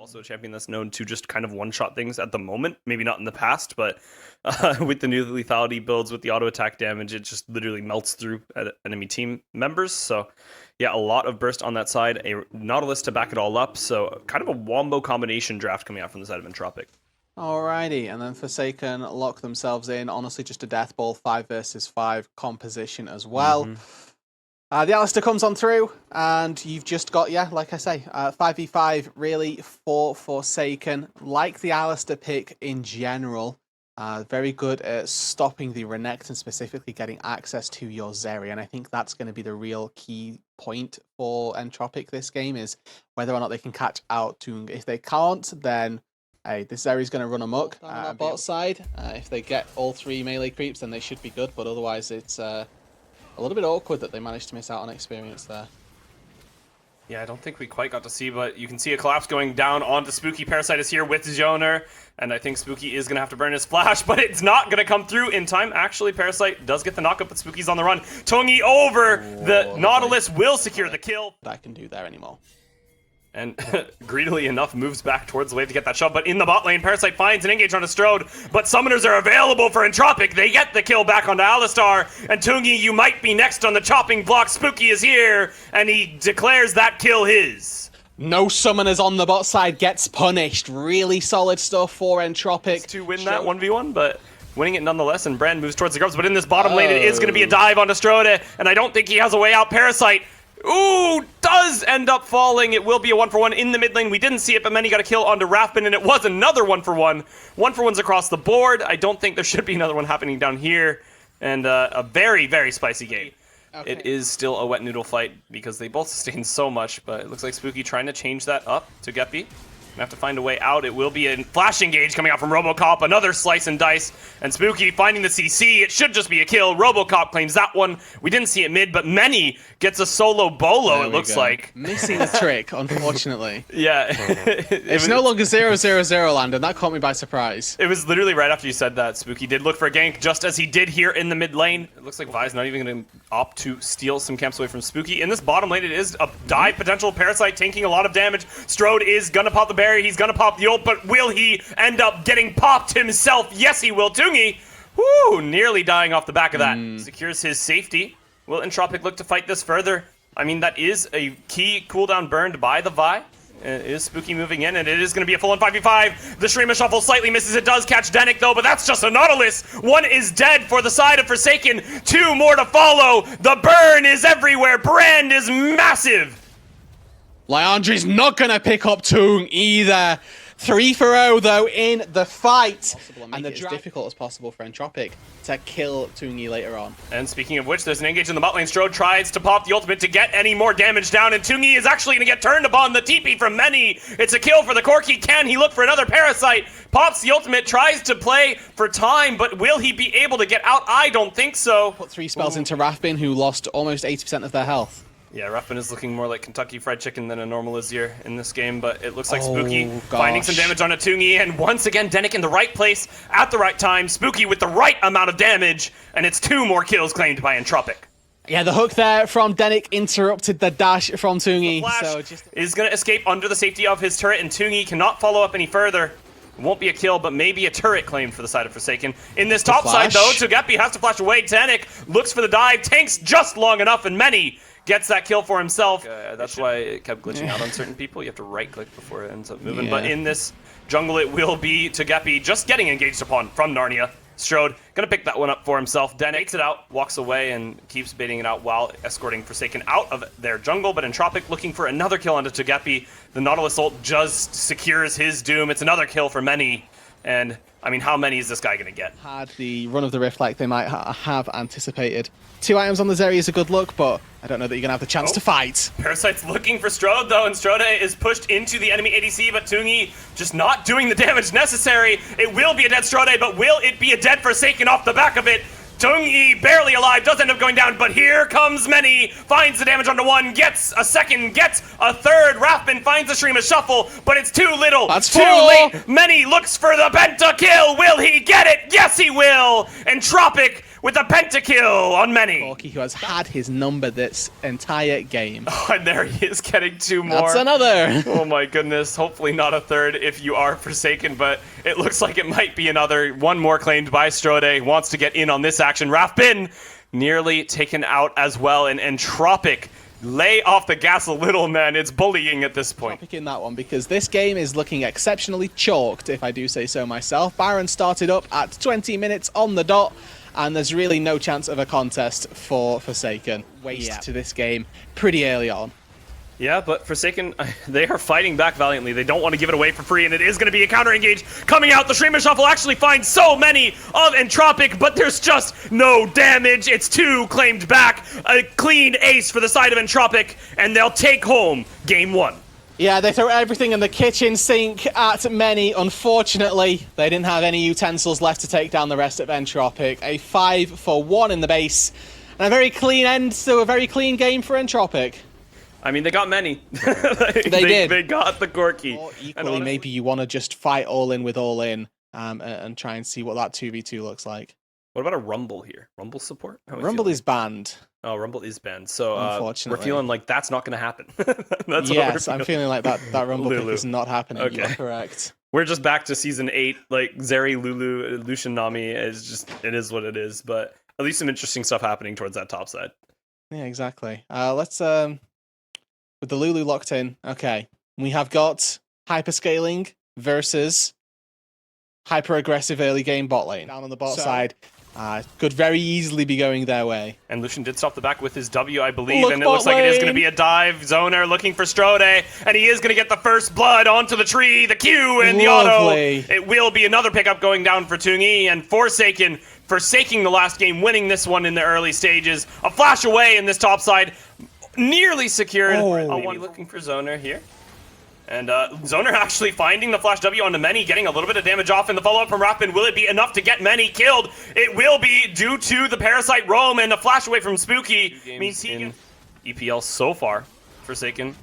Also a champion that's known to just kind of one-shot things at the moment. Maybe not in the past, but with the new lethality builds, with the auto-attack damage, it just literally melts through enemy team members. So yeah, a lot of burst on that side. A Nautilus to back it all up. So kind of a wombo combination draft coming out from the side of Entropiq. Alrighty, and then Forsaken lock themselves in. Honestly, just a death ball 5 versus 5 composition as well. The Alistair comes on through, and you've just got, yeah, like I say, 5v5 really for Forsaken. Like the Alistair pick in general, very good at stopping the Renekton and specifically getting access to your Zeri. And I think that's going to be the real key point for Entropiq this game, is whether or not they can catch out Tung. If they can't, then hey, this Zeri's going to run amok on the bot side. If they get all 3 melee creeps, then they should be good, but otherwise it's a little bit awkward that they managed to miss out on experience there. Yeah, I don't think we quite got to see, but you can see a collapse going down onto Spooky. Parasite is here with Joner, and I think Spooky is going to have to burn his flash, but it's not going to come through in time. Actually, Parasite does get the knockup, but Spooky's on the run. Tungi over the Nautilus will secure the kill. That I can do there anymore. And greedily enough moves back towards the wave to get that shove, but in the bot lane, Parasite finds an engage on a Strode, but summoners are available for Entropiq. They get the kill back onto Alistar, and Tungi, you might be next on the chopping block. Spooky is here, and he declares that kill his. No summoners on the bot side gets punished. Really solid stuff for Entropiq. To win that 1v1, but winning it nonetheless, and Brand moves towards the grubs, but in this bottom lane, it is going to be a dive onto Strode, and I don't think he has a way out. Parasite, ooh, does end up falling. It will be a 1-for-1 in the mid lane. We didn't see it, but Many got a kill onto Rathbin, and it was another 1-for-1. 1-for-1s across the board. I don't think there should be another one happening down here. And a very, very spicy game. Okay. It is still a wet noodle fight because they both sustain so much, but it looks like Spooky trying to change that up to Geppy. Gonna have to find a way out. It will be a flash engage coming out from Robocop, another slice and dice, and Spooky finding the CC. It should just be a kill. Robocop claims that one. We didn't see it mid, but Many gets a solo bolo, there it looks like. Missing the trick, unfortunately. Yeah. It's no longer 0-0-0 land, and that caught me by surprise. It was literally right after you said that. Spooky did look for a gank, just as he did here in the mid lane. It looks like Vi's not even going to opt to steal some camps away from Spooky. In this bottom lane, it is a dive potential. Parasite taking a lot of damage. Strode is going to pop the berry. He's going to pop the ult, but will he end up getting popped himself? Yes, he will. Tungi, whoo, nearly dying off the back of that. Secures his safety. Will Entropiq look to fight this further? I mean, that is a key cooldown burned by the Vi. It is Spooky moving in, and it is going to be a full-on 5v5. The Shrima Shuffle slightly misses. It does catch Danik, though, but that's just a Nautilus. One is dead for the side of Forsaken. 2 more to follow. The burn is everywhere. Brand is massive. Leandri's not going to pick up Tung either. 3-for-0 though in the fight. And it's difficult as possible for Entropiq to kill Tungi later on. And speaking of which, there's an engage in the bot lane. Strode tries to pop the ultimate to get any more damage down, and Tungi is actually going to get turned upon. The TP from Many. It's a kill for the Corki. Can he look for another Parasite? Pops the ultimate, tries to play for time, but will he be able to get out? I don't think so. Put 3 spells into Rathbin, who lost almost 80% of their health. Yeah, Rathbin is looking more like Kentucky Fried Chicken than a normal Azir in this game, but it looks like Spooky finding some damage on a Tungi, and once again, Danik in the right place at the right time. Spooky with the right amount of damage, and it's 2 more kills claimed by Entropiq. Yeah, the hook there from Danik interrupted the dash from Tungi. Flash is going to escape under the safety of his turret, and Tungi cannot follow up any further. Won't be a kill, but maybe a turret claimed for the side of Forsaken. In this top side, though, Togepi has to flash away. Danik looks for the dive, tanks just long enough, and Many gets that kill for himself. That's why it kept glitching out on certain people. You have to right-click before it ends up moving. Yeah. But in this jungle, it will be Togepi just getting engaged upon from Narnia. Strode gonna pick that one up for himself. Den takes it out, walks away, and keeps baiting it out while escorting Forsaken out of their jungle. But Entropiq looking for another kill onto Togepi. The Nautilus ult just secures his doom. It's another kill for Many. And, I mean, how many is this guy going to get? Had the run of the Rift like they might have anticipated. 2 items on the Zeri is a good look, but I don't know that you're going to have the chance to fight. Parasite's looking for Strode, though, and Strode is pushed into the enemy ADC, but Tungi just not doing the damage necessary. It will be a dead Strode, but will it be a dead Forsaken off the back of it? Tungi, barely alive, does end up going down, but here comes Many, finds the damage onto 1, gets a second, gets a third. Rathbin finds the Shrima Shuffle, but it's too little, That's too late. Many looks for the pentakill. Will he get it? Yes, he will. Entropiq with a pentakill on many. Corky, who has had his number this entire game. Oh, and there he is getting 2 more. That's another. Oh my goodness. Hopefully not a third if you are Forsaken, but it looks like it might be another. One more claimed by Strode. Wants to get in on this action. Rafbin nearly taken out as well, and ENTROPIQ lay off the gas a little, man. It's bullying at this point. Topic in that one, because this game is looking exceptionally chalked, if I do say so myself. Byron started up at 20 minutes on the dot, and there's really no chance of a contest for Forsaken. Waste to this game pretty early on. Yeah, but Forsaken, they are fighting back valiantly. They don't want to give it away for free, and it is going to be a counter engage coming out. The Streamer Shuffle actually finds so many of ENTROPIQ, but there's just no damage. It's 2 claimed back. A clean ace for the side of ENTROPIQ, and they'll take home game 1. Yeah, they throw everything in the kitchen sink at many. Unfortunately, they didn't have any utensils left to take down the rest of ENTROPIQ. A 5-for-1 in the base, and a very clean end to a very clean game for ENTROPIQ. I mean, they got many. They did. They got the Corky. Or equally, maybe you want to just fight all in with all in and try and see what that 2v2 looks like. What about a Rumble here? Rumble support? Rumble is banned. Oh, Rumble is banned. So unfortunately, we're feeling like that's not going to happen. That's yes, I'm feeling like that Rumble pick is not happening. Okay. You're correct. We're just back to season 8. Like Zeri, Lulu, Lucian, Nami is just, it is what it is. But at least some interesting stuff happening towards that top side. Yeah, exactly. Let's with the Lulu locked in. Okay, we have got hyperscaling versus hyper aggressive early game bot lane. Down on the bot side. Could very easily be going their way. And Lucian did stop the back with his W, I believe, Look, and it looks like it is going to be a dive. Zoner looking for Strode, and he is going to get the first blood onto the tree, the Q, and the Lovely. auto. It will be another pickup going down for Tungi, and forsaking the last game, winning this one in the early stages. A flash away in this top side, nearly secured. One looking for Zoner here. And Zoner actually finding the flash W onto Many, getting a little bit of damage off in the follow-up from Rafbin. Will it be enough to get Many killed? It will be due to the Parasite roam and a flash away from Spooky. Means he in EPL so far. Forsaken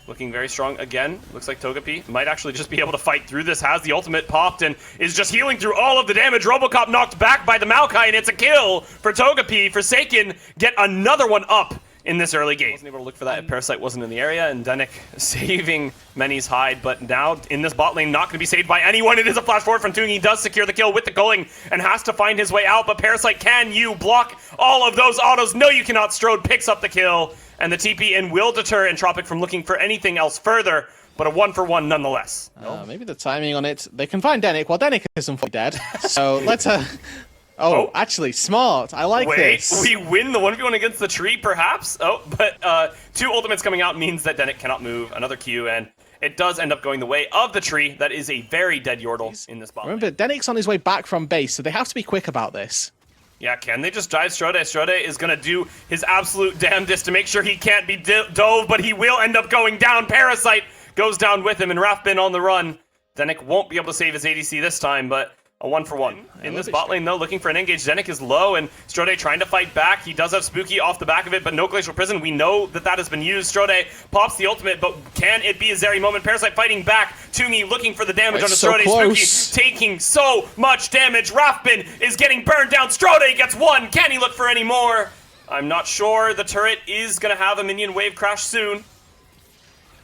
looking very strong again. Looks like Togepi might actually just be able to fight through this. Has the ultimate popped and is just healing through all of the damage. Robocop knocked back by the Maokai, and it's a kill for Togepi. Forsaken get another one up in this early game. Wasn't able to look for that if Parasite wasn't in the area, and Denik saving Many's hide, but now in this bot lane, not going to be saved by anyone. It is a flash forward from Tungi. He does secure the kill with the culling and has to find his way out, but Parasite, can you block all of those autos? No, you cannot. Strode picks up the kill, and the TP in will deter ENTROPIQ from looking for anything else further, but a 1-for-1 nonetheless. Maybe the timing on it, they can find Denik. Well, Denik is unfortunately dead, so let's... Oh, actually, smart. I like this. We win the 1v1 against the tree, perhaps? Oh, but 2 ultimates coming out means that Denik cannot move. Another Q, and it does end up going the way of the tree. That is a very dead Yordle in this bot. Remember, Denik's on his way back from base, so they have to be quick about this. Yeah, can they just dive Strode? Strode is going to do his absolute damnedest to make sure he can't be dove, but he will end up going down. Parasite goes down with him, and Rafbin on the run. Denik won't be able to save his ADC this time, but a 1-for-1. In this bot lane, though, looking for an engage. Denik is low, and Strode trying to fight back. He does have Spooky off the back of it, but no Glacial Prison. We know that that has been used. Strode pops the ultimate, but can it be a Zeri moment? Parasite fighting back. Tungi looking for the damage onto Strode. Spooky taking so much damage. Rafbin is getting burned down. Strode gets 1. Can he look for any more? I'm not sure. The turret is going to have a minion wave crash soon.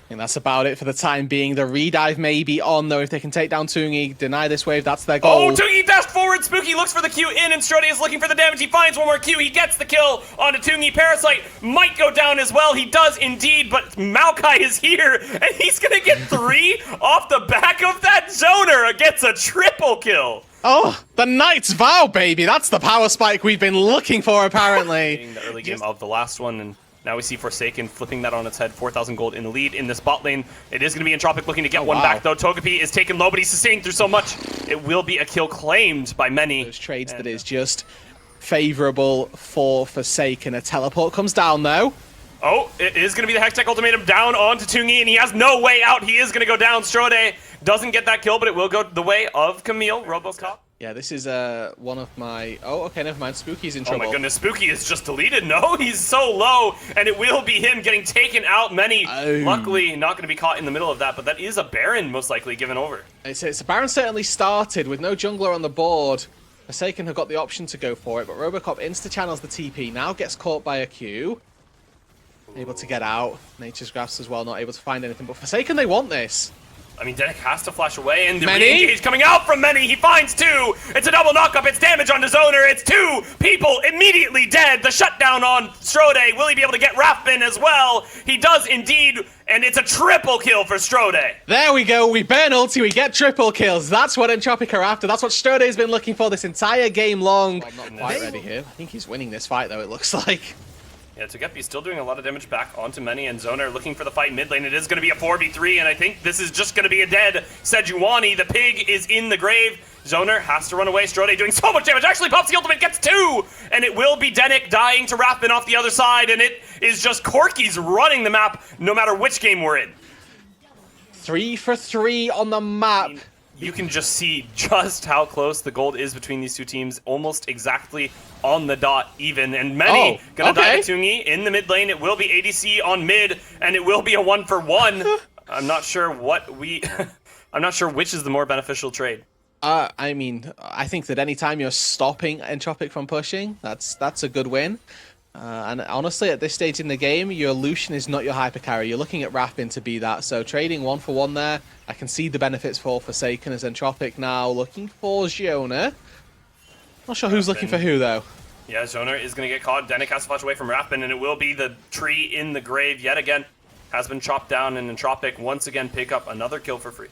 I think that's about it for the time being. The redive may be on, though, if they can take down Tungi, deny this wave, that's their goal. Oh, Tungi dashed forward, Spooky looks for the Q in, and Strode is looking for the damage. He finds one more Q, he gets the kill onto Tungi. Parasite might go down as well, he does indeed, but Maokai is here, and he's gonna get 3 off the back of that. Zoner gets a triple kill. Oh, the Knight's Vow, baby! That's the power spike we've been looking for, apparently. The early game of the last one, and now we see Forsaken flipping that on its head. 4,000 gold in the lead in this bot lane. It is going to be ENTROPIQ looking to get one back, though. Togepi is taken low, but he's sustaining through so much. It will be a kill claimed by Many. Those trades that is just favorable for Forsaken. A teleport comes down, though. Oh, it is going to be the Hextech ultimatum down onto Tungi, and he has no way out. He is going to go down. Strode doesn't get that kill, but it will go the way of Camille. Robocop. Yeah, this is one of my... Oh, okay, never mind. Spooky's in trouble. Oh my goodness, Spooky is just deleted. No, he's so low, and it will be him getting taken out. Many, luckily, not going to be caught in the middle of that, but that is a Baron, most likely, given over. It's a Baron certainly started with no jungler on the board. Forsaken have got the option to go for it, but Robocop insta-channels the TP, now gets caught by a Q. Able to get out. Nature's Grasp as well, not able to find anything, but Forsaken, they want this. I mean, Denik has to flash away, and the Many? re-engage coming out from Many. He finds two. It's a double knock-up. It's damage on Zoner. It's two people immediately dead. The shutdown on Strode. Will he be able to get Raffin as well? He does indeed, and it's a triple kill for Strode. There we go. We burn ulti. We get triple kills. That's what Entropiq are after. That's what Strode's been looking for this entire game long. I'm not quite ready here. I think he's winning this fight, though, it looks like. Yeah, Togepi still doing a lot of damage back onto Many, and Zoner looking for the fight mid lane. It is going to be a 4v3, and I think this is just going to be a dead Sejuani. The pig is in the grave. Zoner has to run away. Strode doing so much damage. Actually pops the ultimate, gets two, and it will be Denik dying to Raffin off the other side, and it is just Corky's running the map no matter which game we're in. 3 for 3 on the map. You can just see just how close the gold is between these two teams, almost exactly on the dot even. And Many gonna die to Tungi in the mid lane. It will be ADC on mid, and it will be a 1-for-1. I'm not sure what we... I'm not sure which is the more beneficial trade. I mean, I think that anytime you're stopping Entropiq from pushing, that's a good win. And honestly, at this stage in the game, your Lucian is not your hyper carry. You're looking at Raffin to be that. So trading 1-for-1 there, I can see the benefits for Forsaken as Entropiq now looking for Giona. Not sure who's looking for who, though. Yeah, Zoner is going to get caught. Denik has to flash away from Raffin, and it will be the tree in the grave yet again. Has been chopped down, and Entropiq once again pick up another kill for free.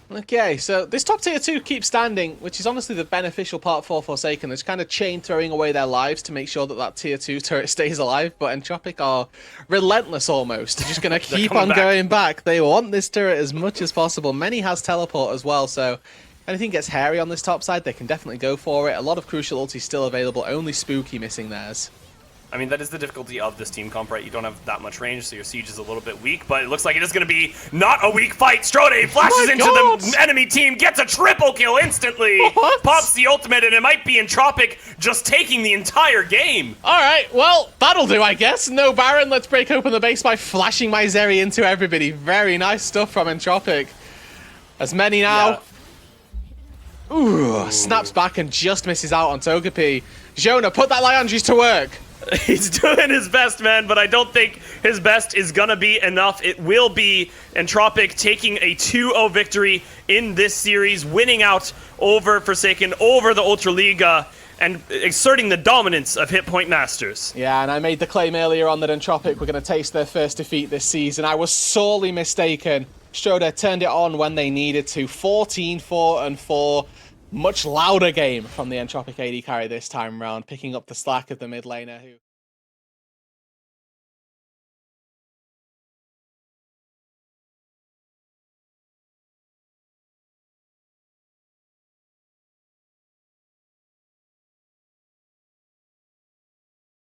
Okay, so this top tier 2 keeps standing, which is honestly the beneficial part for Forsaken. It's kind of chain throwing away their lives to make sure that that tier 2 turret stays alive, but Entropiq are relentless almost. They're just going to keep on going back. They want this turret as much as possible. Many has teleport as well, so if anything gets hairy on this top side, they can definitely go for it. A lot of crucial ultis still available, only Spooky missing theirs. I mean, that is the difficulty of this team comp, right? You don't have that much range, so your siege is a little bit weak, but it looks like it is going to be not a weak fight. Strode flashes into the enemy team, gets a triple kill instantly, pops the ultimate, and it might be Entropiq just taking the entire game. All right, well, that'll do, I guess. No Baron, let's break open the base by flashing my Zeri into everybody. Very nice stuff from Entropiq. As Many now... Yeah. Ooh, snaps back and just misses out on Togepi. Giona, put that Liandry's to work. He's doing his best, man, but I don't think his best is going to be enough. It will be Entropiq taking a 2-0 victory in this series, winning out over Forsaken, over the Ultraliga, and exerting the dominance of Hit Point Masters. Yeah, and I made the claim earlier on that Entropiq were going to taste their first defeat this season. I was sorely mistaken. Strode turned it on when they needed to. 14-4-4. Much louder game from the Entropiq AD carry this time round, picking up the slack of the mid laner who...